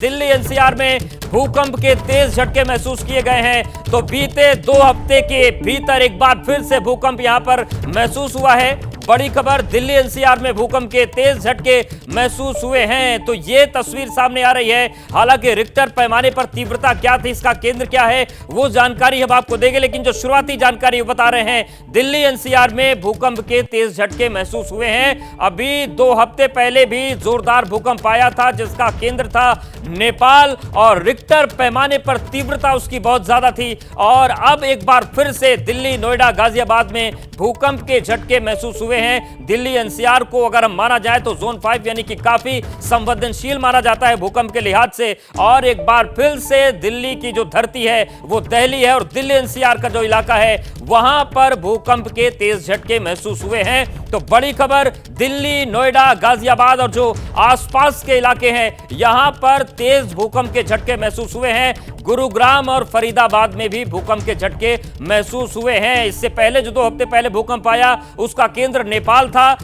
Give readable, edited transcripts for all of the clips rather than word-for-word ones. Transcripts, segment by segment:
Delhi NCR में भूकंप के तेज झटके महसूस किए गए हैं। तो बीते 2 हफ्ते के भीतर एक बार फिर से भूकंप यहां पर महसूस हुआ है। बड़ी खबर, दिल्ली एनसीआर में भूकंप के तेज झटके महसूस हुए हैं। तो ये तस्वीर सामने आ रही है। हालांकि रिक्टर पैमाने पर तीव्रता क्या थी, इसका केंद्र क्या है, वो जानकारी हम आपको देंगे, लेकिन जो शुरुआती जानकारी बता रहे हैं, दिल्ली एनसीआर में भूकंप के तेज झटके महसूस हुए हैं। अभी 2 हफ्ते पहले भी जोरदार भूकंप आया था, जिसका केंद्र था नेपाल, और रिक्टर पैमाने पर तीव्रता उसकी बहुत ज्यादा थी। और अब एक बार फिर से दिल्ली, नोएडा, गाजियाबाद में भूकंप के झटके महसूस हुए हैं। दिल्ली एनसीआर को अगर हम माना जाए तो जोन 5 यानी कि काफी संवेदनशील माना जाता है भूकंप के लिहाज से। और एक बार फिर से दिल्ली की जो धरती है वो दहली है, और दिल्ली एनसीआर का जो इलाका है वहां पर भूकंप के तेज झटके महसूस हुए हैं। तो बड़ी खबर, दिल्ली, नोएडा, गाजियाबाद और जो आसपास के इलाके हैं यहां पर तेज भूकंप के झटके महसूस हुए हैं। गुरुग्राम और फरीदाबाद में भी भूकंप के झटके महसूस हुए हैं। इससे पहले जो 2 हफ्ते पहले भूकंप आया उसका केंद्र नेपाल था,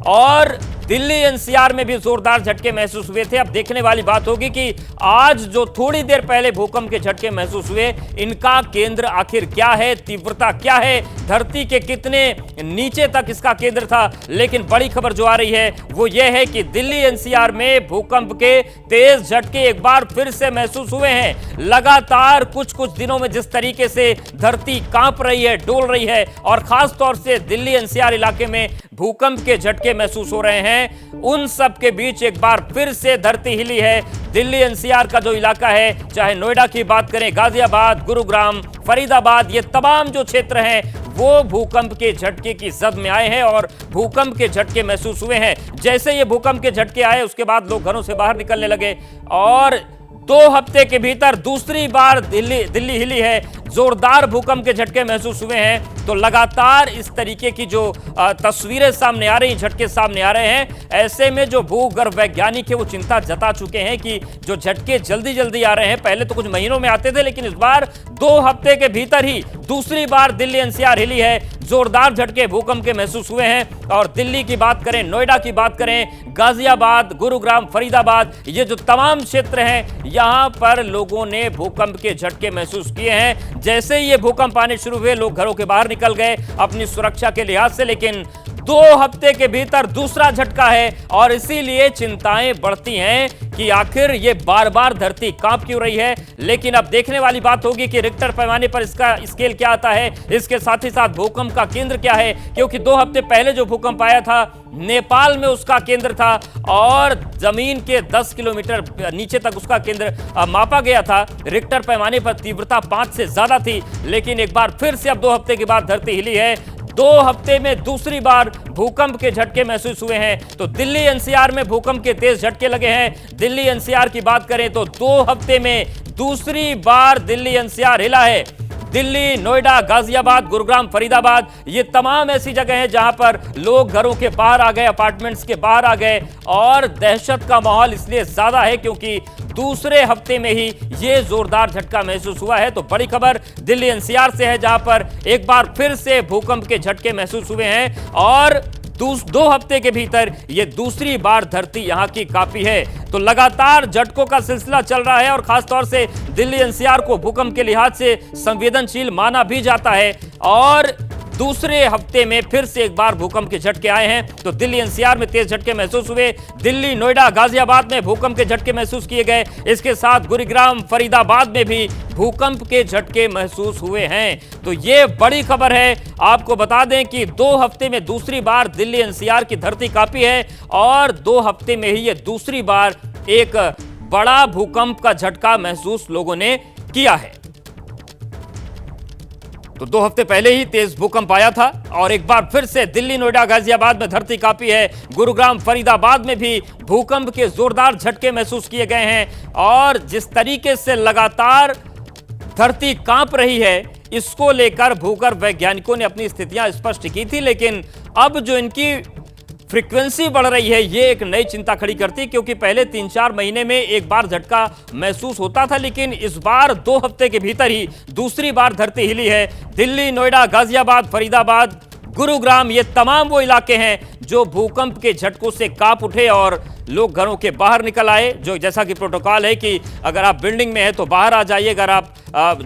और दिल्ली एनसीआर में भी जोरदार झटके महसूस हुए थे। अब देखने वाली बात होगी कि आज जो थोड़ी देर पहले भूकंप के झटके महसूस हुए, इनका केंद्र आखिर क्या है, तीव्रता क्या है, धरती के कितने नीचे तक इसका केंद्र था। लेकिन बड़ी खबर जो आ रही है वो ये है कि दिल्ली एनसीआर में भूकंप के तेज झटके एक बार फिर से महसूस हुए हैं। लगातार कुछ दिनों में जिस तरीके से धरती कांप रही है, डोल रही है, और खास तौर से दिल्ली एनसीआर इलाके में भूकंप के झटके महसूस हो रहे हैं, उन सब के बीच एक बार फिर से धरती हिली है। दिल्ली एनसीआर का जो इलाका है, चाहे नोएडा की बात करें, गाजियाबाद, गुरुग्राम, फरीदाबाद, ये तमाम जो क्षेत्र हैं वो भूकंप के झटके की जद में आए हैं और भूकंप के झटके महसूस हुए हैं। जैसे ये भूकंप के झटके आए उसके बाद लोग घरों से बाहर निकलने लगे, और 2 हफ्ते के भीतर दूसरी बार दिल्ली हिली है। जोरदार भूकंप के झटके महसूस हुए हैं। तो लगातार इस तरीके की जो तस्वीरें सामने आ रही, झटके सामने आ रहे हैं, ऐसे में जो भूगर्भ वैज्ञानिक है वो चिंता जता चुके हैं कि जो झटके जल्दी आ रहे हैं, पहले तो कुछ महीनों में आते थे, लेकिन इस बार 2 हफ्ते के भीतर ही दूसरी बार दिल्ली एनसीआर हिली है। जोरदार झटके भूकंप के महसूस हुए हैं। और दिल्ली की बात करें, नोएडा की बात करें, गाजियाबाद, गुरुग्राम, फरीदाबाद, ये जो तमाम क्षेत्र हैं यहां पर लोगों ने भूकंप के झटके महसूस किए हैं। जैसे ही ये भूकंप आने शुरू हुए, लोग घरों के बाहर निकल गए अपनी सुरक्षा के लिहाज से, लेकिन 2 हफ्ते के भीतर दूसरा झटका है, और इसीलिए चिंताएं बढ़ती हैं कि आखिर ये बार धरती कांप क्यों रही है। लेकिन अब देखने वाली बात होगी कि रिक्टर पैमाने पर इसका स्केल क्या आता है, इसके साथ ही साथ भूकंप का केंद्र क्या है, क्योंकि 2 हफ्ते पहले जो भूकंप आया था नेपाल में उसका केंद्र था, और जमीन के 10 किलोमीटर नीचे तक उसका केंद्र मापा गया था। रिक्टर पैमाने पर तीव्रता 5 से ज्यादा थी। लेकिन एक बार फिर से अब 2 हफ्ते के बाद धरती हिली है। 2 हफ्ते में दूसरी बार भूकंप के झटके महसूस हुए हैं। तो दिल्ली एनसीआर में भूकंप के तेज झटके लगे हैं। दिल्ली एनसीआर की बात करें तो 2 हफ्ते में दूसरी बार दिल्ली एनसीआर हिला है। दिल्ली, नोएडा, गाजियाबाद, गुरुग्राम, फरीदाबाद, ये तमाम ऐसी जगह हैं जहां पर लोग घरों के बाहर आ गए, अपार्टमेंट्स के बाहर आ गए, और दहशत का माहौल इसलिए ज्यादा है क्योंकि दूसरे हफ्ते में ही ये जोरदार झटका महसूस हुआ है। तो बड़ी खबर दिल्ली एनसीआर से है, जहां पर एक बार फिर से भूकंप के झटके महसूस हुए हैं, और 2 हफ्ते के भीतर ये दूसरी बार धरती यहां की काफी है। तो लगातार झटकों का सिलसिला चल रहा है, और खासतौर से दिल्ली एनसीआर को भूकंप के लिहाज से संवेदनशील माना भी जाता है। और दूसरे हफ्ते में फिर से एक बार भूकंप के झटके आए हैं। तो दिल्ली एनसीआर में तेज झटके महसूस हुए, दिल्ली, नोएडा, गाजियाबाद में भूकंप के झटके महसूस किए गए। इसके साथ गुरुग्राम, फरीदाबाद में भी भूकंप के झटके महसूस हुए हैं। तो ये बड़ी खबर है। आपको बता दें कि 2 हफ्ते में दूसरी बार दिल्ली एनसीआर की धरती कांपी है, और 2 हफ्ते में ही ये दूसरी बार एक बड़ा भूकंप का झटका महसूस लोगों ने किया है। तो 2 हफ्ते पहले ही तेज भूकंप आया था, और एक बार फिर से दिल्ली, नोएडा, गाजियाबाद में धरती कांपी है। गुरुग्राम, फरीदाबाद में भी भूकंप के जोरदार झटके महसूस किए गए हैं। और जिस तरीके से लगातार धरती कांप रही है, इसको लेकर भूगर्भ वैज्ञानिकों ने अपनी स्थितियां स्पष्ट की थी, लेकिन अब जो इनकी फ्रीक्वेंसी बढ़ रही है ये एक नई चिंता खड़ी करती है, क्योंकि पहले 3-4 महीने में एक बार झटका महसूस होता था, लेकिन इस बार 2 हफ्ते के भीतर ही दूसरी बार धरती हिली है। दिल्ली, नोएडा, गाजियाबाद, फरीदाबाद, गुरुग्राम, ये तमाम वो इलाके हैं जो भूकंप के झटकों से कांप उठे और लोग घरों के बाहर निकल आए। जो जैसा कि प्रोटोकॉल है कि अगर आप बिल्डिंग में हैं तो बाहर आ जाइए, अगर आप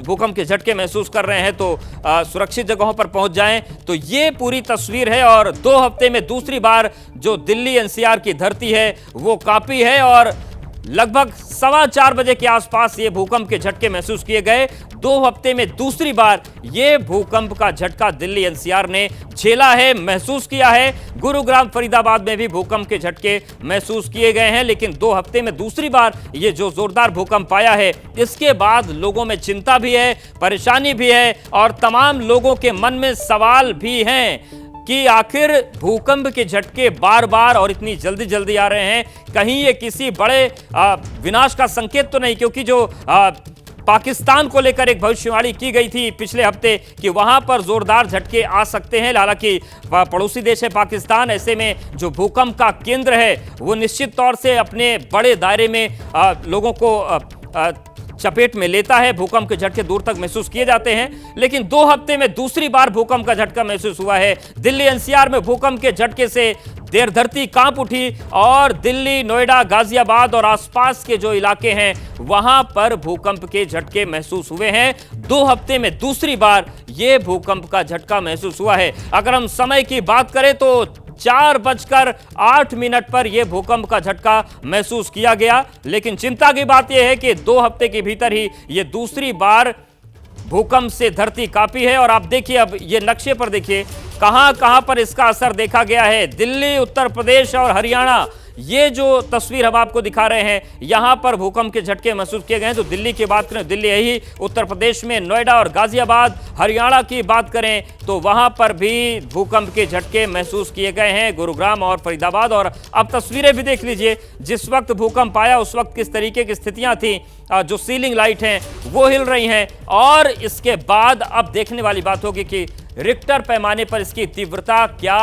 भूकंप के झटके महसूस कर रहे हैं तो सुरक्षित जगहों पर पहुंच जाएं। तो ये पूरी तस्वीर है और 2 हफ्ते में दूसरी बार जो दिल्ली एनसीआर की धरती है वो कांपी है और लगभग 4:15 बजे के आसपास ये भूकंप के झटके महसूस किए गए। 2 हफ्ते में दूसरी बार ये भूकंप का झटका दिल्ली एनसीआर ने झेला है, महसूस किया है। गुरुग्राम, फरीदाबाद में भी भूकंप के झटके महसूस किए गए हैं, लेकिन 2 हफ्ते में दूसरी बार ये जो जोरदार भूकंप आया है, इसके बाद लोगों में चिंता भी है, परेशानी भी है और तमाम लोगों के मन में सवाल भी हैं कि आखिर भूकंप के झटके बार बार और इतनी जल्दी जल्दी आ रहे हैं, कहीं ये किसी बड़े विनाश का संकेत तो नहीं, क्योंकि जो पाकिस्तान को लेकर एक भविष्यवाणी की गई थी पिछले हफ्ते कि वहां पर जोरदार झटके आ सकते हैं। हालांकि पड़ोसी देश है पाकिस्तान, ऐसे में जो भूकंप का केंद्र है वो निश्चित तौर से अपने बड़े दायरे में लोगों को चपेट में लेता है। भूकंप के झटके दूर तक महसूस किए जाते हैं, लेकिन 2 हफ्ते में दूसरी बार भूकंप का झटका महसूस हुआ है। दिल्ली एनसीआर में भूकंप के झटके से देर धरती कांप उठी और दिल्ली, नोएडा, गाजियाबाद और आसपास के जो इलाके हैं वहां पर भूकंप के झटके महसूस हुए हैं। 2 हफ्ते में दूसरी बार यह भूकंप का झटका महसूस हुआ है। अगर हम समय की बात करें तो 4:08 पर यह भूकंप का झटका महसूस किया गया, लेकिन चिंता की बात यह है कि 2 हफ्ते के भीतर ही यह दूसरी बार भूकंप से धरती कांपी है। और आप देखिए, अब ये नक्शे पर देखिए कहां कहां पर इसका असर देखा गया है। दिल्ली, उत्तर प्रदेश और हरियाणा, ये जो तस्वीर हम आपको दिखा रहे हैं, यहां पर भूकंप के झटके महसूस किए गए हैं। तो दिल्ली की बात करें, दिल्ली यही, उत्तर प्रदेश में नोएडा और गाजियाबाद, हरियाणा की बात करें तो वहां पर भी भूकंप के झटके महसूस किए गए हैं, गुरुग्राम और फरीदाबाद। और अब तस्वीरें भी देख लीजिए, जिस वक्त भूकंप आया उस वक्त किस तरीके की स्थितियां थी। जो सीलिंग लाइट हैं वो हिल रही हैं और इसके बाद अब देखने वाली बात होगी कि रिक्टर पैमाने पर इसकी तीव्रता क्या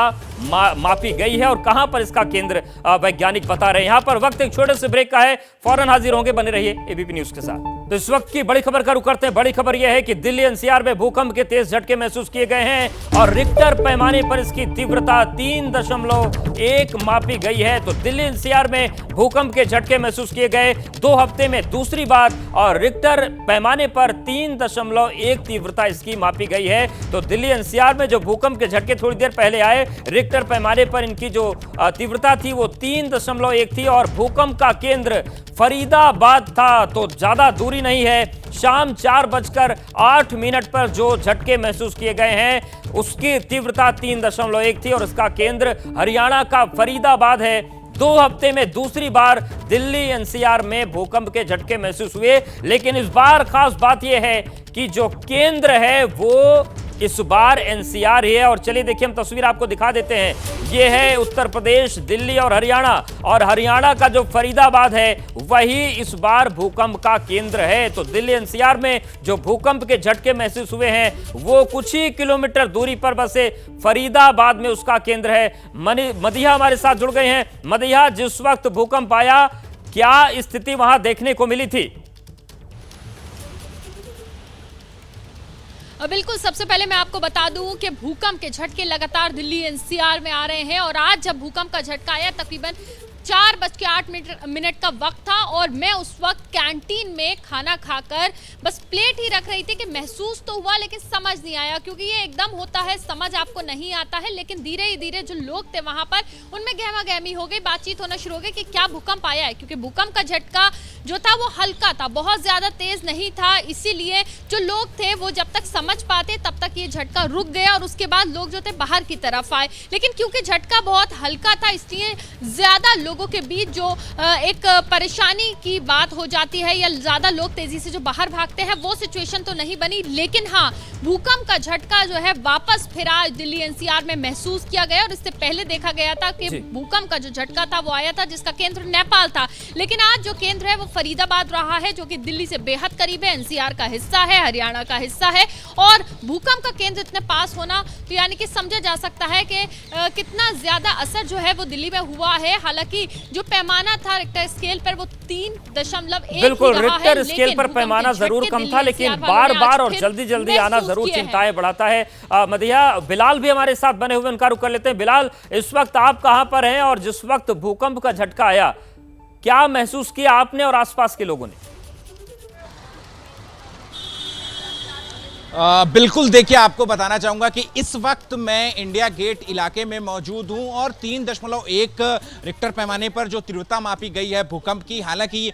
मापी गई है और कहां पर इसका केंद्र वैज्ञानिक बता रहे हैं। यहां पर वक्त एक छोटे से ब्रेक का है, फौरन हाजिर होंगे, बने रहिए एबीपी न्यूज के साथ। तो इस वक्त की बड़ी खबर का रुख करते हैं। बड़ी खबर यह है कि दिल्ली एनसीआर में भूकंप के तेज झटके महसूस किए गए हैं और रिक्टर पैमाने पर इसकी तीव्रता 3.1 मापी गई है। तो दिल्ली एनसीआर में भूकंप के झटके महसूस किए गए 2 हफ्ते में दूसरी बार और रिक्टर पैमाने पर 3.1 तीव्रता इसकी मापी गई है। तो दिल्ली एनसीआर में जो भूकंप के झटके थोड़ी देर पहले आए, रिक्टर पैमाने पर इनकी जो तीव्रता थी वो 3.1 थी और भूकंप का केंद्र फरीदाबाद था। तो ज्यादा दूरी नहीं है, शाम 4:08 पर जो झटके महसूस किए गए हैं उसकी तीव्रता 3.1 थी और इसका केंद्र हरियाणा का फरीदाबाद है। 2 हफ्ते में दूसरी बार दिल्ली एनसीआर में भूकंप के झटके महसूस हुए, लेकिन इस बार खास बात यह है कि जो केंद्र है वो इस बार एनसीआर ही है। और चलिए देखिए, हम तस्वीर आपको दिखा देते हैं। ये है उत्तर प्रदेश, दिल्ली और हरियाणा का जो फरीदाबाद है वही इस बार भूकंप का केंद्र है। तो दिल्ली एनसीआर में जो भूकंप के झटके महसूस हुए हैं वो कुछ ही किलोमीटर दूरी पर बसे फरीदाबाद में उसका केंद्र है। मदिहा हमारे साथ जुड़ गए हैं। मदिहा, जिस वक्त भूकंप आया क्या स्थिति वहां देखने को मिली थी? बिल्कुल, सबसे पहले मैं आपको बता दूं कि भूकंप के झटके लगातार दिल्ली एनसीआर में आ रहे हैं और आज जब भूकंप का झटका आया तकरीबन 4:08 का वक्त था और मैं उस वक्त कैंटीन में खाना खाकर बस प्लेट ही रख रही थी कि महसूस तो हुआ लेकिन समझ नहीं आया, क्योंकि ये एकदम होता है, समझ आपको नहीं आता है। लेकिन धीरे ही धीरे जो लोग थे वहां पर उनमें गहमा गहमी हो गई, बातचीत होना शुरू हो गई कि क्या भूकंप आया है, क्योंकि भूकंप का झटका जो था वो हल्का था, बहुत ज्यादा तेज नहीं था। इसीलिए जो लोग थे वो जब तक समझ पाते तब तक ये झटका रुक गया और उसके बाद लोग जो थे बाहर की तरफ आए। लेकिन क्योंकि झटका बहुत हल्का था इसलिए ज्यादा लोगों के बीच जो एक परेशानी की बात हो जाती है या ज्यादा लोग तेजी से जो बाहर भागते हैं वो सिचुएशन तो नहीं बनी। लेकिन हाँ, भूकंप का झटका जो है वापस फिर आज दिल्ली एनसीआर में महसूस किया गया और इससे पहले देखा गया था कि भूकंप का जो झटका था वो आया था जिसका केंद्र नेपाल था। लेकिन आज जो केंद्र है वो फरीदाबाद रहा है, जो कि दिल्ली से बेहद करीब है, एनसीआर का हिस्सा है, हरियाणा का हिस्सा है। और भूकंप का केंद्र इतने पास होना तो यानी कि समझा जा सकता है कि कितना ज्यादा असर जो है वो दिल्ली में हुआ है। हालांकि क्योंकि जो पैमाना था रिक्टर स्केल पर वो 3.1 बिल्कुल रिक्टर स्केल पर पैमाना जरूर कम था, लेकिन बार बार और जल्दी जल्दी आना जरूर चिंताएं बढ़ाता है। मदिया, बिलाल भी हमारे साथ बने हुए, उनका रुख कर लेते हैं। बिलाल, इस वक्त आप कहां पर हैं और जिस वक्त भूकंप का झटका आया क्या महसूस किया आपने और आसपास के लोगों ने? बिल्कुल, देखिए आपको बताना चाहूंगा कि इस वक्त मैं इंडिया गेट इलाके में मौजूद हूं और 3.1 रिक्टर पैमाने पर जो तीव्रता मापी गई है भूकंप की, हालांकि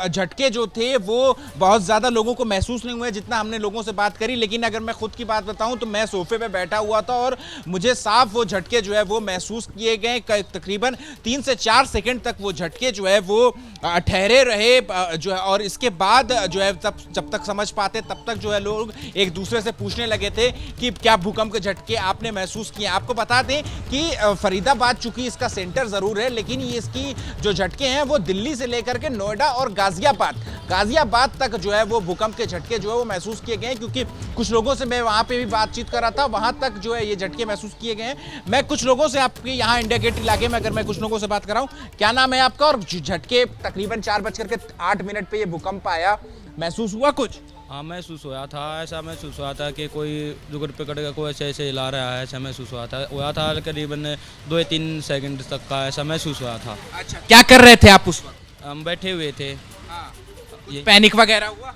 झटके जो थे वो बहुत ज़्यादा लोगों को महसूस नहीं हुए जितना हमने लोगों से बात करी, लेकिन अगर मैं खुद की बात बताऊं तो मैं सोफे पे बैठा हुआ था और मुझे साफ वो झटके जो है वो महसूस किए गए। तकरीबन 3 से 4 सेकंड तक वो झटके जो है वो ठहरे रहे जो है, और इसके बाद जो है जब तक समझ पाते तब तक जो है लोग एक दूसरे से पूछने लगे थे कि क्या भूकंप के झटके आपने महसूस किए। आपको बता दें कि फरीदाबाद चूंकि इसका सेंटर जरूर है, लेकिन ये इसकी जो झटके हैं वो दिल्ली से लेकर के नोएडा और गाजियाबाद तक जो है वो भूकंप के झटके जो है वो महसूस किए गए हैं, क्योंकि कुछ लोगों से मैं वहां पे भी बातचीत कर रहा था, वहां तक जो है ये झटके महसूस किए गए हैं। मैं कुछ लोगों से आपके यहाँ इंडिया गेट इलाके में अगर मैं कुछ लोगों से बात कर रहा हूँ, क्या नाम है आपका? और झटके तकरीबन 4:08 पे ये भूकंप आया, महसूस हुआ कुछ? हाँ, महसूस हुआ था, ऐसा महसूस हुआ था कि कोई जुगड़ पकड़ का कोई ऐसे ऐसे हिला रहा है, ऐसा महसूस हुआ था करीबन 2 या 3 सेकंड तक का ऐसा महसूस हुआ था। अच्छा, क्या कर रहे थे आप उस वक्त? हम बैठे हुए थे। पैनिक वगैरह हुआ?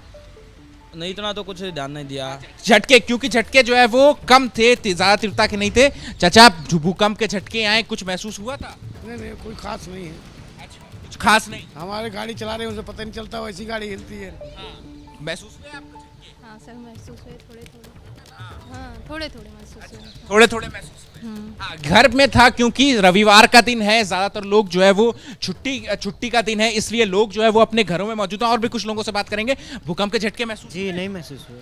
नहीं, इतना तो कुछ ध्यान नहीं दिया। झटके, क्योंकि झटके जो है वो कम थे, ज्यादा तीव्रता के नहीं थे। चाचा, भूकंप के झटके आए, कुछ महसूस हुआ था? नहीं, कोई खास नहीं है। अच्छा, कुछ खास नहीं। हमारे गाड़ी चला रहे हैं, उसे पता नहीं चलता, वैसी गाड़ी हिलती है। महसूस हुए आपको झटके? हाँ सर, महसूस हुए थोड़े महसूस थोड़े हुए। महसूस हुए। हाँ, घर में था क्योंकि रविवार का दिन है, ज्यादातर लोग जो है वो छुट्टी का दिन है, इसलिए लोग जो है वो अपने घरों में मौजूद हैं। और भी कुछ लोगों से बात करेंगे। भूकंप के झटके महसूस? जी नहीं महसूस हुए।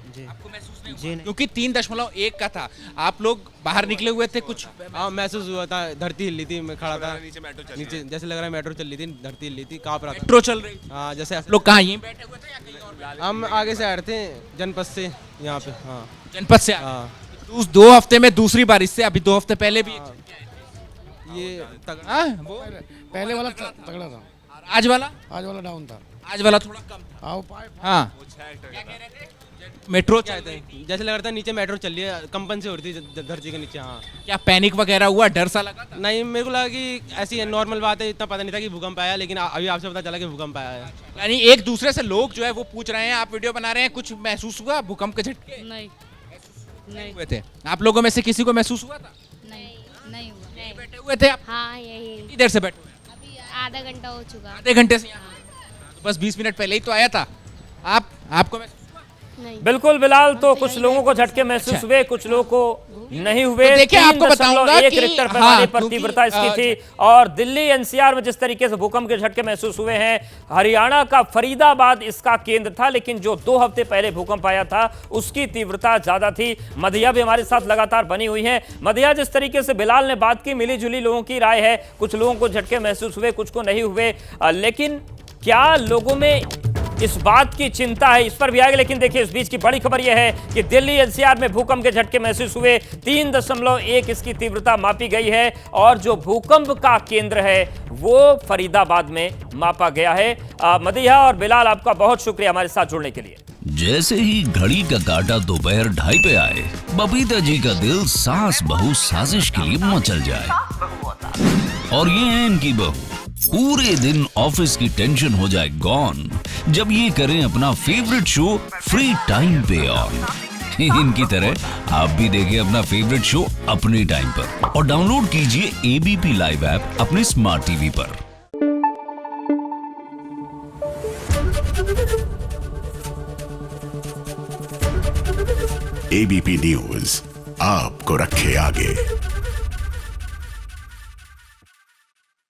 जी, आपको महसूस नहीं जी हुआ? नहीं। क्योंकि 3.1 का था, आप लोग बाहर निकले हुए थे, कुछ? हाँ, महसूस हुआ था, धरती हिल रही थी, मैं खड़ा था नीचे, जैसे लग रहा है मेट्रो चल रही थी, धरती हिल रही थी, कांप रहा था। मेट्रो चल रही? हाँ, जैसे लोग कहाँ, यहीं बैठे हुए थे या कहीं और? हम आगे से आ रहे थे, जनपद से यहाँ पे। हाँ, जनपद से? हाँ। उस 2 हफ्ते में दूसरी बार, इससे अभी 2 हफ्ते पहले भी ये वो पहले वाला तगड़ा था, आज वाला डाउन था। आज वाला थोड़ा कम था। हाँ, क्या कह रहे थे? मेट्रो क्या कहते हैं, जैसे लग रहा था नीचे मेट्रो चल रही है, कंपन से हो रही थी धरती के नीचे। हाँ, क्या पैनिक वगैरह हुआ, डर सा लगा था? नहीं, मेरे को लगा कि ऐसी नॉर्मल बात है, इतना पता नहीं था कि भूकंप आया, लेकिन अभी आपसे पता चला कि भूकंप आया है। यानी एक दूसरे से लोग जो है वो पूछ रहे हैं, आप वीडियो बना रहे हैं, कुछ महसूस हुआ भूकंप के झटके? नहीं हुए थे आप लोगों में से किसी को महसूस हुआ था? नहीं हुआ। बैठे हुए थे आप? हाँ, यही कितनी देर से बैठे हुए? अभी आधा घंटा हो चुका। आधे घंटे से यहाँ? तो बस 20 मिनट पहले ही तो आया था। आपको महसूस हुआ? नहीं। बिल्कुल बिलाल, तो कुछ लोगों को झटके महसूस हुए, कुछ लोगों को नहीं हुए। तो देखिए, आपको बताऊंगा कि रिक्टर पैमाने पर क्योंकि तीव्रता इसकी थी। और दिल्ली एनसीआर में जिस तरीके से भूकंप के झटके महसूस हुए हैं, हरियाणा का फरीदाबाद इसका केंद्र था, लेकिन जो 2 हफ्ते पहले भूकंप आया था उसकी तीव्रता ज्यादा थी। मदिया भी हमारे साथ लगातार बनी हुई है। मदिया, जिस तरीके से बिलाल ने बात की, मिली जुली लोगों की राय है, कुछ लोगों को झटके महसूस हुए, कुछ को नहीं हुए, लेकिन क्या लोगों में इस बात की चिंता है, इस पर भी आएगा। लेकिन देखिए, इस बीच की बड़ी खबर यह है कि दिल्ली एनसीआर में भूकंप के झटके महसूस हुए, 3.1 इसकी तीव्रता मापी गई है, और जो भूकंप का केंद्र है वो फरीदाबाद में मापा गया है। मदिया और बिलाल, आपका बहुत शुक्रिया हमारे साथ जुड़ने के लिए। जैसे ही घड़ी का काटा दोपहर 2:30 पे आए, बबीता जी का दिल सास बहू साजिश के लिए मचल जाए। और ये है इनकी बहू, पूरे दिन ऑफिस की टेंशन हो जाए गॉन जब ये करें अपना फेवरेट शो फ्री टाइम पे ऑन। इनकी तरह आप भी देखें अपना फेवरेट शो अपने टाइम पर और डाउनलोड कीजिए एबीपी लाइव ऐप अपने स्मार्ट टीवी पर। एबीपी न्यूज आपको रखे आगे।